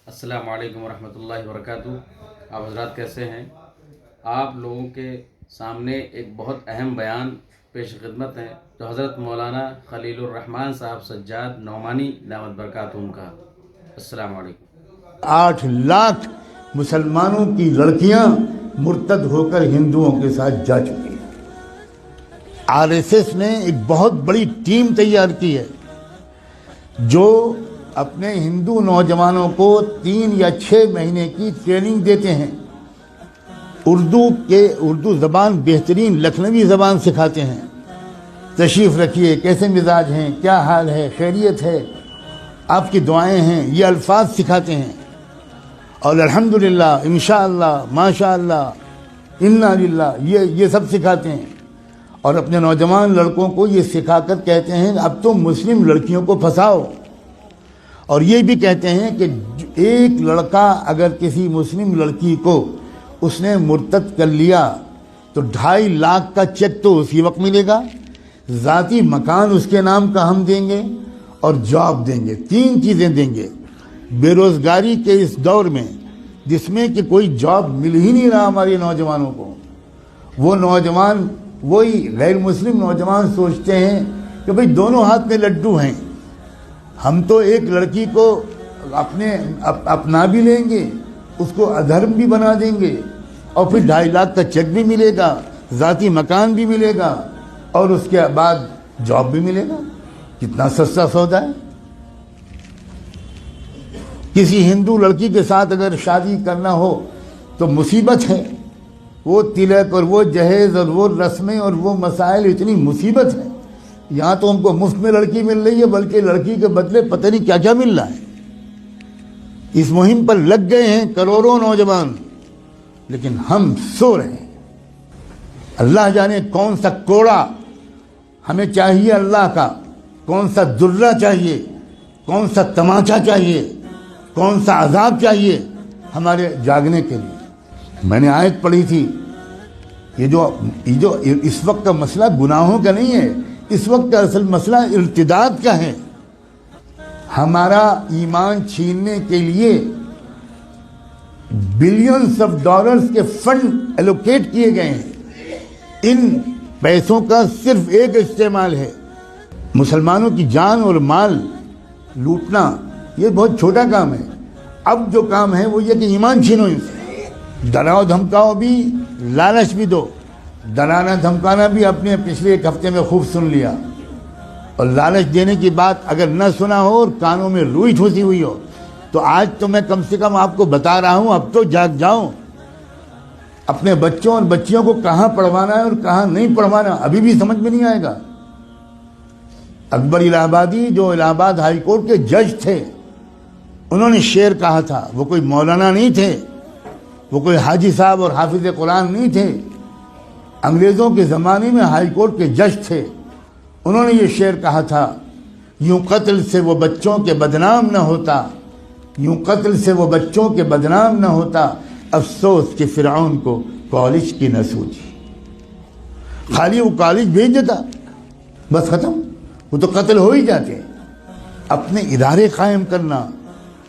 السلام علیکم ورحمۃ اللہ وبرکاتہ۔ آپ حضرات کیسے ہیں؟ آپ لوگوں کے سامنے ایک بہت اہم بیان پیش خدمت ہے جو حضرت مولانا خلیل الرحمن صاحب سجاد نعمانی دامت برکاتہم کا۔ السلام علیکم۔ 8 لاکھ مسلمانوں کی لڑکیاں مرتد ہو کر ہندوؤں کے ساتھ جا چکی ہیں۔ RSS نے ایک بہت بڑی ٹیم تیار کی ہے جو اپنے ہندو نوجوانوں کو 3 یا 6 مہینے کی ٹریننگ دیتے ہیں۔ اردو زبان بہترین لکھنوی زبان سکھاتے ہیں۔ تشریف رکھیے، کیسے مزاج ہیں، کیا حال ہے، خیریت ہے، آپ کی دعائیں ہیں، یہ الفاظ سکھاتے ہیں۔ اور الحمدللہ، انشاءاللہ، ماشاءاللہ، انا للہ، یہ سب سکھاتے ہیں۔ اور اپنے نوجوان لڑکوں کو یہ سکھا کر کہتے ہیں اب تو مسلم لڑکیوں کو پھنساؤ۔ اور یہ بھی کہتے ہیں کہ ایک لڑکا اگر کسی مسلم لڑکی کو اس نے مرتد کر لیا تو 2.5 لاکھ کا چیک تو اسی وقت ملے گا، ذاتی مکان اس کے نام کا ہم دیں گے اور جاب دیں گے، 3 چیزیں دیں گے۔ بے روزگاری کے اس دور میں جس میں کہ کوئی جاب مل ہی نہیں رہا ہمارے نوجوانوں کو، وہ نوجوان، وہی غیر مسلم نوجوان سوچتے ہیں کہ بھئی دونوں ہاتھ میں لڈو ہیں، ہم تو ایک لڑکی کو اپنا بھی لیں گے، اس کو ادھرم بھی بنا دیں گے، اور پھر 2.5 لاکھ کا چیک بھی ملے گا، ذاتی مکان بھی ملے گا، اور اس کے بعد جاب بھی ملے گا۔ کتنا سستا سودا ہے۔ کسی ہندو لڑکی کے ساتھ اگر شادی کرنا ہو تو مصیبت ہے، وہ تلک اور وہ جہیز اور وہ رسمیں اور وہ مسائل، اتنی مصیبت ہے۔ یہاں تو ہم کو مفت میں لڑکی مل رہی ہے، بلکہ لڑکی کے بدلے پتہ نہیں کیا کیا مل رہا ہے۔ اس مہم پر لگ گئے ہیں کروڑوں نوجوان، لیکن ہم سو رہے ہیں۔ اللہ جانے کون سا کوڑا ہمیں چاہیے اللہ کا، کون سا درہ چاہیے، کون سا تماچا چاہیے، کون سا عذاب چاہیے ہمارے جاگنے کے لیے۔ میں نے آیت پڑھی تھی، یہ جو اس وقت کا مسئلہ گناہوں کا نہیں ہے، اس وقت کا اصل مسئلہ ارتداد کا ہے۔ ہمارا ایمان چھیننے کے لیے بلینز آف ڈالرز کے فنڈ ایلوکیٹ کیے گئے ہیں۔ ان پیسوں کا صرف ایک استعمال ہے، مسلمانوں کی جان اور مال لوٹنا۔ یہ بہت چھوٹا کام ہے۔ اب جو کام ہے وہ یہ کہ ایمان چھینو ان سے، ڈراؤ دھمکاؤ بھی، لالچ بھی دو۔ ڈرانا دھمکانا بھی اپنے پچھلے 1 ہفتے میں خوب سن لیا، اور لالچ دینے کی بات اگر نہ سنا ہو اور کانوں میں روئی ٹھوسی ہوئی ہو تو آج تو میں کم سے کم آپ کو بتا رہا ہوں، اب تو جاگ جاؤ۔ اپنے بچوں اور بچیوں کو کہاں پڑھوانا ہے اور کہاں نہیں پڑھوانا ابھی بھی سمجھ میں نہیں آئے گا۔ اکبر الہ آبادی جو الہ آباد ہائی کورٹ کے جج تھے، انہوں نے شعر کہا تھا۔ وہ کوئی مولانا نہیں تھے، وہ کوئی حاجی صاحب اور حافظ قرآن نہیں تھے، انگریزوں کے زمانے میں ہائی کورٹ کے جج تھے۔ انہوں نے یہ شعر کہا تھا، یوں قتل سے وہ بچوں کے بدنام نہ ہوتا، یوں قتل سے وہ بچوں کے بدنام نہ ہوتا، افسوس کہ فرعون کو کالج کی نہ سوچی۔ خالی وہ کالج بھیج دیتا، بس ختم، وہ تو قتل ہو ہی جاتے ہیں۔ اپنے ادارے قائم کرنا،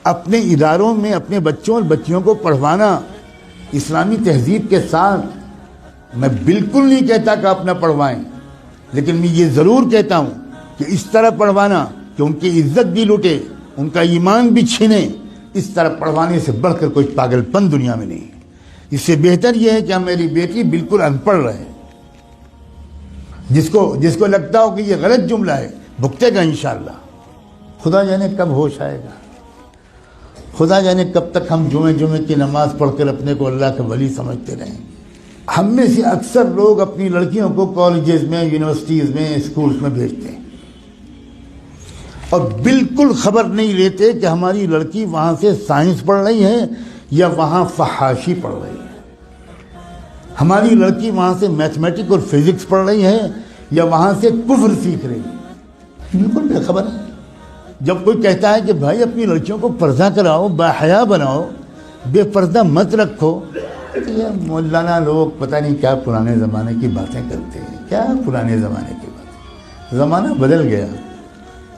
اپنے اداروں میں اپنے بچوں اور بچیوں کو پڑھوانا اسلامی تہذیب کے ساتھ۔ میں بالکل نہیں کہتا کہ اپنا پڑھوائیں، لیکن میں یہ ضرور کہتا ہوں کہ اس طرح پڑھوانا کہ ان کی عزت بھی لوٹے، ان کا ایمان بھی چھینے، اس طرح پڑھوانے سے بڑھ کر کوئی پاگل پن دنیا میں نہیں۔ اس سے بہتر یہ ہے کہ میری بیٹی بالکل ان پڑھ رہے، جس کو لگتا ہو کہ یہ غلط جملہ ہے بھگتے گا انشاءاللہ۔ خدا جانے کب ہوش آئے گا، خدا جانے کب تک ہم جمعے کی نماز پڑھ کر اپنے کو اللہ کے ولی سمجھتے رہیں گے۔ ہم میں سے اکثر لوگ اپنی لڑکیوں کو کالجز میں، یونیورسٹیز میں، اسکولز میں بھیجتے ہیں، اور بالکل خبر نہیں لیتے کہ ہماری لڑکی وہاں سے سائنس پڑھ رہی ہے یا وہاں فحاشی پڑھ رہی ہے، ہماری لڑکی وہاں سے میتھمیٹک اور فزکس پڑھ رہی ہے یا وہاں سے کفر سیکھ رہی ہے، بالکل بے خبر ہے۔ جب کوئی کہتا ہے کہ بھائی اپنی لڑکیوں کو پردہ کراؤ، باحیا بناؤ، بے پردہ مت رکھو، یہ مولانا لوگ پتہ نہیں کیا پرانے زمانے کی باتیں کرتے ہیں۔ کیا پرانے زمانے کی باتیں، زمانہ بدل گیا،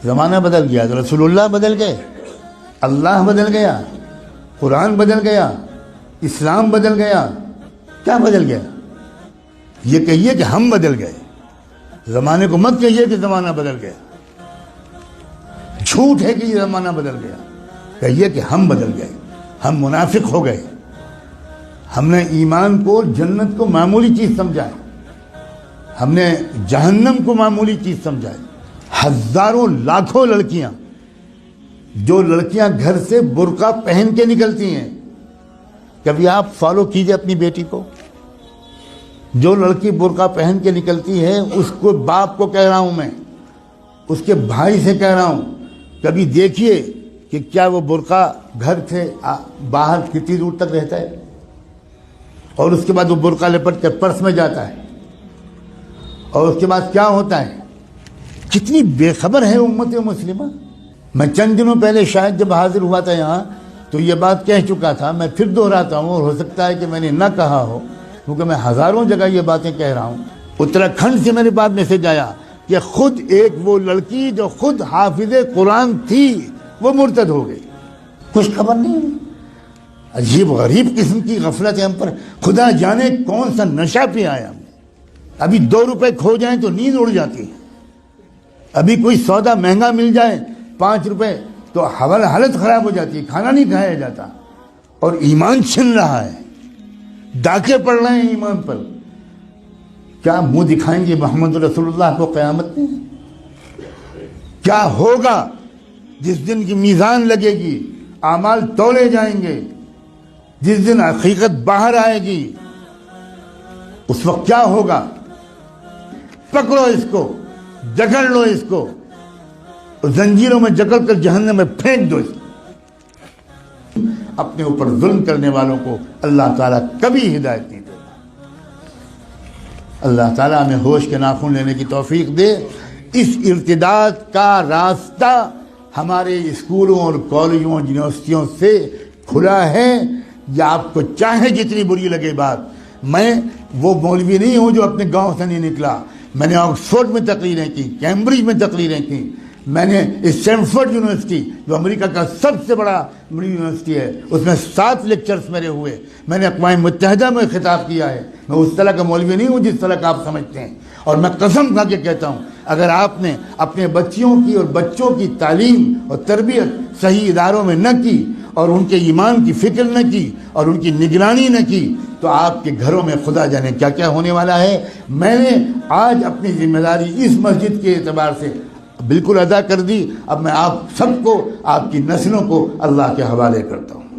زمانہ بدل گیا، رسول اللہ بدل گئے، اللہ بدل گیا، قرآن بدل گیا, اسلام بدل گیا, کیا بدل گیا؟ یہ کہیے کہ ہم بدل گئے. زمانے کو مت کہیے کہ زمانہ بدل گیا. جھوٹ ہے کہ یہ زمانہ بدل گیا. کہیے کہ ہم بدل گئے, ہم منافق ہو گئے. ہم نے ایمان کو, جنت کو معمولی چیز سمجھا ہے, ہم نے جہنم کو معمولی چیز سمجھا ہے. ہزاروں لاکھوں لڑکیاں, جو لڑکیاں گھر سے برقع پہن کے نکلتی ہیں, کبھی آپ فالو کیجئے اپنی بیٹی کو. جو لڑکی برقع پہن کے نکلتی ہے, اس کو, باپ کو کہہ رہا ہوں میں, اس کے بھائی سے کہہ رہا ہوں, کبھی دیکھیے کہ کیا وہ برقع گھر سے باہر کتنی دور تک رہتا ہے, اور اس کے بعد وہ برقع لپٹ کر پرس میں جاتا ہے, اور اس کے بعد کیا ہوتا ہے. کتنی بے خبر ہے امت مسلمہ. میں چند دنوں پہلے شاید جب حاضر ہوا تھا یہاں تو یہ بات کہہ چکا تھا, میں پھر دہراتا ہوں, اور ہو سکتا ہے کہ میں نے نہ کہا ہو, کیونکہ میں ہزاروں جگہ یہ باتیں کہہ رہا ہوں. اتراکھنڈ سے میرے پاس میسج آیا کہ خود ایک وہ لڑکی جو خود حافظ قرآن تھی وہ مرتد ہو گئی. کچھ خبر نہیں. عجیب غریب قسم کی غفلت ہے ہم پر. خدا جانے کون سا نشہ پہ آیا ہم. ابھی 2 روپے کھو جائیں تو نیند اڑ جاتی ہے. ابھی کوئی سودا مہنگا مل جائے 5 روپے تو حالت خراب ہو جاتی ہے, کھانا نہیں کھایا جاتا, اور ایمان چھن رہا ہے, ڈاکے پڑ رہے ہیں ایمان پر. کیا منہ دکھائیں گے محمد رسول اللہ کو قیامت میں؟ کیا ہوگا جس دن کی میزان لگے گی, اعمال تولے جائیں گے, جس دن حقیقت باہر آئے گی, اس وقت کیا ہوگا؟ پکڑو اس کو, جکڑ لو اس کو, زنجیروں میں جکڑ کر جہنم میں پھینک دو اس کو. اپنے اوپر ظلم کرنے والوں کو اللہ تعالیٰ کبھی ہدایت نہیں دے. اللہ تعالیٰ ہمیں ہوش کے ناخن لینے کی توفیق دے. اس ارتداد کا راستہ ہمارے اسکولوں اور کالجوں اور یونیورسٹیوں سے کھلا ہے. یا آپ کو چاہے جتنی بری لگے بات, میں وہ مولوی نہیں ہوں جو اپنے گاؤں سے نہیں نکلا. میں نے آکسفورڈ میں تقریریں کی, کیمبرج میں تقریریں کی, میں نے اسٹینفورڈ یونیورسٹی جو امریکہ کا سب سے بڑا یونیورسٹی ہے اس میں 7 لیکچرز میرے ہوئے. میں نے اقوام متحدہ میں خطاب کیا ہے. میں اس طرح کا مولوی نہیں ہوں جس طرح کا آپ سمجھتے ہیں. اور میں قسم کھا کے کہتا ہوں, اگر آپ نے اپنے بچیوں کی اور بچوں کی تعلیم اور تربیت صحیح اداروں میں نہ کی, اور ان کے ایمان کی فکر نہ کی, اور ان کی نگرانی نہ کی, تو آپ کے گھروں میں خدا جانے کیا کیا ہونے والا ہے. میں نے آج اپنی ذمہ داری اس مسجد کے اعتبار سے بالکل ادا کر دی. اب میں آپ سب کو, آپ کی نسلوں کو اللہ کے حوالے کرتا ہوں.